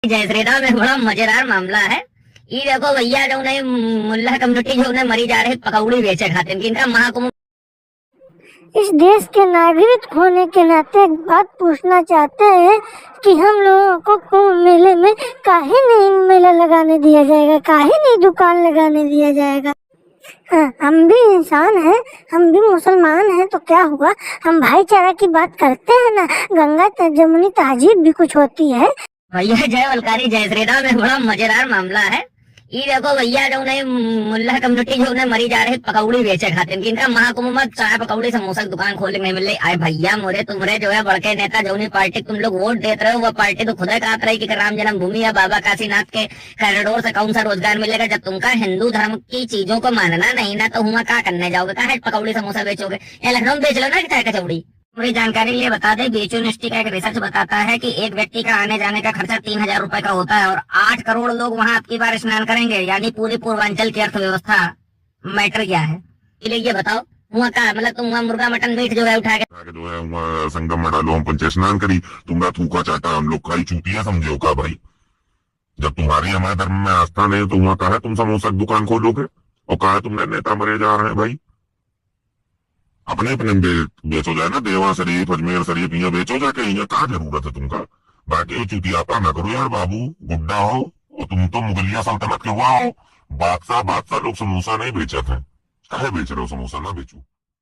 जय श्री राम में बड़ा मजेदार मामला है। ये देखो भैया जो नहीं मुल्ला कम्युनिटी जो उन्हें मरी जा रही पकौड़ी बेचे खाते इनका महाकुंभ। इस देश के नागरिक होने के नाते एक बात पूछना चाहते हैं कि हम लोगों को कुंभ मेले में काहे नहीं मेला लगाने दिया जाएगा, काहे नहीं दुकान लगाने दिया जाएगा। हाँ, हम भी इंसान हैं, हम भी मुसलमान हैं, तो क्या हुआ, हम भाईचारा की बात करते हैं ना। गंगा जमुनी तहजीब भी कुछ होती है। भैया जय बलकारी जय श्री राम में बड़ा मजेदार मामला है। ये देखो भैया जो नहीं मुल्ला कम्युनिटी जो उन्हें मरी जा रही पकौड़ी बेचे खाते इनका महाकुंभ में चाय पकौड़ी समोसा की दुकान खोलने नहीं मिल रही। आए भैया मोरे तुमरे जो है बड़के नेता जो नहीं पार्टी तुम लोग वोट देते रहे हो, वो पार्टी तो खुद कहत रही कि राम जन्मभूमि या बाबा काशीनाथ के कॉरिडोर से कौन सा रोजगार मिलेगा। जब तुमका हिंदू धर्म की चीजों को मानना नहीं ना तो हुआ क्या करने जाओगे, कहा पकौड़ी समोसा बेचोगे। या लखनऊ में बेच लो ना चाय कचौड़ी। पूरी जानकारी लिए बता दें, बीएचयू यूनिवर्सिटी का एक रिसर्च बताता है कि एक व्यक्ति का आने जाने का खर्चा 3000 रुपए का होता है और 8 करोड़ लोग वहां अब की बार स्नान करेंगे। यानी पूरी पूर्वांचल की अर्थव्यवस्था मैटर क्या है। इसलिए ये बताओ हुआ का मतलब तुम वहाँ मुर्गा मटन मीट जो है उठा के जो है संगम में डालो, हम पंचे स्नान करी, तुम्हारा थूका चाटा हम लोग खाई चूतिया समझो का भाई। जब तुम्हारी हमारे धर्म में आस्था नहीं तो वहां कहा तुम समोसा की दुकान खोलोगे और कहा तुमने नेता मरे जा रहे हैं भाई। अपने अपने बेचो जाए ना, देवा शरीफ अजमेर शरीफ यहाँ बेचो जाके, यहाँ कहा जरूरत है तुमका। बाकी चुतियापा ना करो यार बाबू, गुड्डा हो और तुम तो मुगलिया सल्तनत के हुआ हो। बादशाह लोग समोसा नहीं बेचते हैं, कहे बेच रहे हो समोसा, ना बेचो।